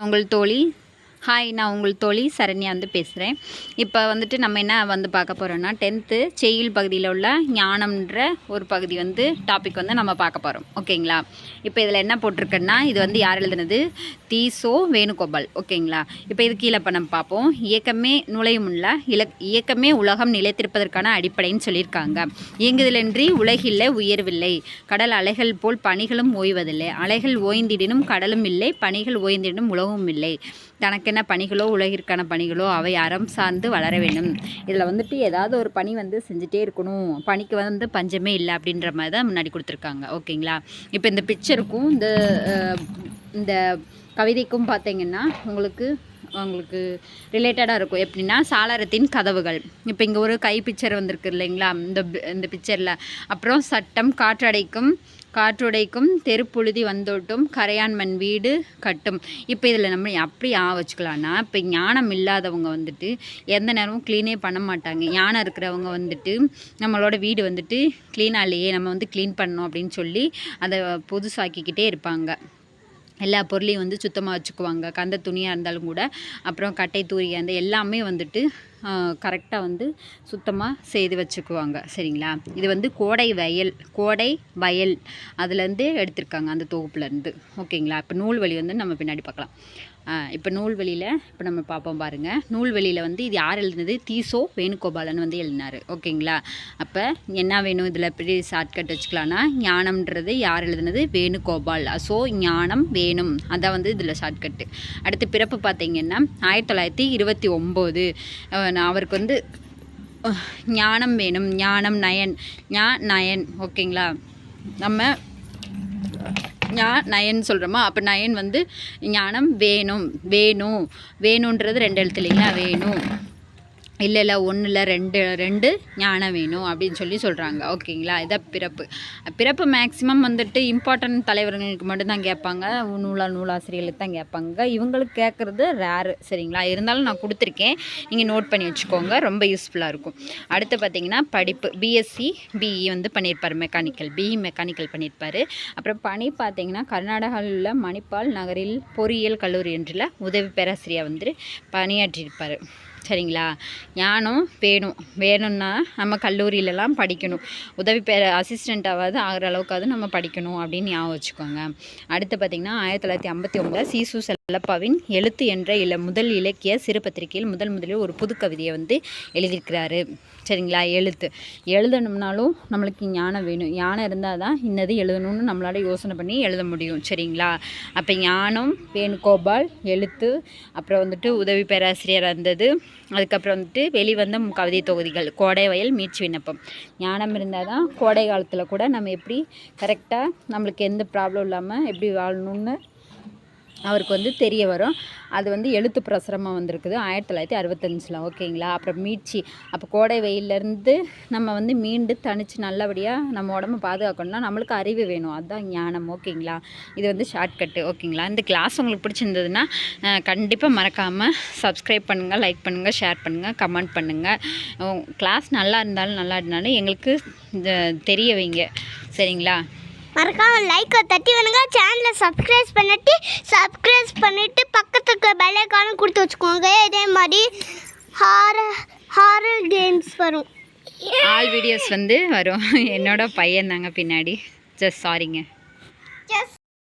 உங்கள் தோழி. ஹாய், நான் உங்கள் தோழி சரண்யா பேசுகிறேன். இப்போ நம்ம என்ன பார்க்க போகிறோன்னா 10th செய்யுள் பகுதியில் உள்ள ஞானம்ன்ற ஒரு பகுதி டாபிக் நம்ம பார்க்க போகிறோம். ஓகேங்களா? இப்போ இதில் என்ன போட்டிருக்குன்னா, இது யார் எழுதுனது? தீசோ வேணுகோபால். ஓகேங்களா? இப்போ இது கீழே நம்ம பார்ப்போம். இயக்கமே நுழையுமுள்ள இயக்கமே உலகம் நிலைத்திருப்பதற்கான அடிப்படைன்னு சொல்லியிருக்காங்க. இயங்குதலின்றி உலகில்லை, உயர்வில்லை. கடல் அலைகள் போல் பணிகளும் ஓய்வதில்லை. அலைகள் ஓய்ந்திடினும் கடலும் இல்லை, பணிகள் ஓய்ந்திடினும் உலகமும் இல்லை. தனக்கென்ன பணிகளோ உலகிற்கான பணிகளோ அவை அறம் சார்ந்து வளர வேண்டும். இதில் ஏதாவது ஒரு பணி செஞ்சுட்டே இருக்கணும், பணிக்கு பஞ்சமே இல்லை அப்படின்ற மாதிரி தான் முன்னாடி கொடுத்துருக்காங்க. ஓகேங்களா? இப்போ இந்த பிக்சருக்கும் இந்த கவிதைக்கும் பார்த்தீங்கன்னா உங்களுக்கு ரிலேட்டடாக இருக்கும். எப்படின்னா, சாளரத்தின் கதவுகள். இப்போ இங்கே ஒரு கை பிக்சர் வந்திருக்கு இல்லைங்களா? இந்த பிக்சரில் அப்புறம் சட்டம் காற்றுடைக்கும் தெருப்புழுதி வந்தோட்டும் கரையான் மண் வீடு கட்டும். இப்போ இதில் நம்ம அப்படி வச்சுக்கலான்னா, இப்போ ஞானம் இல்லாதவங்க எந்த நேரமும் க்ளீனே பண்ண மாட்டாங்க. ஞானம் இருக்கிறவங்க நம்மளோட வீடு க்ளீனாக இல்லையே, நம்ம க்ளீன் பண்ணணும் அப்படின்னு சொல்லி அதை புதுசாக்கிக்கிட்டே இருப்பாங்க. எல்லா பொருளையும் சுத்தமாக வச்சுக்குவாங்க. கந்த துணியாக இருந்தாலும் கூட, அப்புறம் கட்டை தூரியாக இருந்தால் எல்லாமே கரெக்டாக சுத்தமாக செய்து வச்சுக்குவாங்க. சரிங்களா? இது கோடை வயல் அதுலேருந்து எடுத்திருக்காங்க, அந்த தொகுப்புலேருந்து. ஓகேங்களா? இப்போ நூல்வழி நம்ம பின்னாடி பார்க்கலாம். இப்போ நூல்வழியில் இப்போ நம்ம பார்ப்போம் பாருங்கள். நூல்வழியில் இது யார் எழுதுனது? தீசோ வேணுகோபாலன் எழுதினார். ஓகேங்களா? அப்போ என்ன வேணும்? இதில் எப்படி ஷார்ட்கட் வச்சுக்கலான்னா, ஞானம்ன்றது யார் எழுதுனது? வேணுகோபால். ஸோ ஞானம் வேணும், அதான் இதில் ஷார்ட்கட்டு. அடுத்து பிறப்பு பார்த்தீங்கன்னா 1929. அவருக்கு ஞானம் வேணும். ஞானம் நயன். ஓகேங்களா? நம்ம நயன் சொல்கிறோமா? அப்போ நயன் ஞானம் வேணுன்றது 2 எழுத்து இல்லைங்களா? வேணும் இல்லை 1 இல்லை 2 ஞானம் வேணும் அப்படின்னு சொல்கிறாங்க. ஓகேங்களா? இதான் பிறப்பு மேக்ஸிமம் இம்பார்ட்டன்ட் தலைவர்களுக்கு மட்டும்தான் கேட்பாங்க. நூலாசிரியர்களுக்கு தான் கேட்பாங்க. இவங்களுக்கு கேட்குறது ரேரு. சரிங்களா? இருந்தாலும் நான் கொடுத்துருக்கேன், நீங்கள் நோட் பண்ணி வச்சுக்கோங்க, ரொம்ப யூஸ்ஃபுல்லாக இருக்கும். அடுத்து பார்த்தீங்கன்னா படிப்பு. பிஎஸ்சி பிஇ பண்ணியிருப்பார், மெக்கானிக்கல். பிஇ மெக்கானிக்கல் பண்ணியிருப்பார். அப்புறம் பணி பார்த்தீங்கன்னா, கர்நாடகாவில் உள்ள மணிப்பால் நகரில் பொறியியல் கல்லூரி என்றில் உதவி பேராசிரியர் பணியாற்றியிருப்பார். சரிங்களா? ஞானம் வேணும்னா நம்ம கல்லூரியிலலாம் படிக்கணும். உதவி அசிஸ்டண்ட்டாவது ஆகிற அளவுக்காவது நம்ம படிக்கணும் அப்படின்னு ஞாபகம் வச்சுக்கோங்க. அடுத்து பார்த்திங்கன்னா 1959 சீசு செல்லப்பாவின் எழுத்து என்ற முதல் இலக்கிய சிறு பத்திரிகையில் முதலில் ஒரு புது கவிதையை எழுதியிருக்கிறாரு. சரிங்களா? எழுதணும்னாலும் நம்மளுக்கு ஞானம் வேணும். ஞானம் இருந்தால் தான் இன்னது எழுதணும்னு நம்மளால் யோசனை பண்ணி எழுத முடியும். சரிங்களா? அப்போ ஞானம் வேணுகோபால் எழுத்து, அப்புறம் உதவி பேராசிரியர் இருந்தது. அதுக்கப்புறம் வெளிவந்த கவிதை தொகுதிகள் கோடை வயல் மீட்சி விண்ணப்பம். ஞானம் இருந்தால் தான் கோடை காலத்தில் கூட நம்ம எப்படி கரெக்டாக நம்மளுக்கு எந்த ப்ராப்ளம் இல்லாமல் எப்படி வாழணும்னு அவருக்கு தெரிய வரும். அது எழுத்து பிரசுரமாக வந்திருக்குது 1965. ஓகேங்களா? அப்புறம் மீட்சி. அப்போ கோடை வெயிலேருந்து நம்ம மீண்டு தனித்து நல்லபடியாக நம்ம உடம்பை பாதுகாக்கணும்னா நம்மளுக்கு அறிவு வேணும். அதுதான் ஞானம். ஓகேங்களா? இது ஷார்ட்கட்டு. ஓகேங்களா? இந்த கிளாஸ் உங்களுக்கு பிடிச்சிருந்ததுன்னா கண்டிப்பாக மறக்காமல் சப்ஸ்கிரைப் பண்ணுங்கள், லைக் பண்ணுங்கள், ஷேர் பண்ணுங்கள், கமெண்ட் பண்ணுங்கள். கிளாஸ் நல்லா இருந்தாலும் எங்களுக்கு தெரிய வைங்க. சரிங்களா? மறக்காம லைக்கை தட்டி வேணுங்க. சேனலை சப்ஸ்கிரைப் பண்ணிட்டு பக்கத்துக்கு பெல் ஐகானும் கொடுத்து வச்சுக்கோங்க. இதே மாதிரி ஹாரர் கேம்ஸ் வரும், ஆல் வீடியோஸ் வரும். என்னோட பையன் தாங்க பின்னாடி. ஜஸ்ட் சாரிங்க.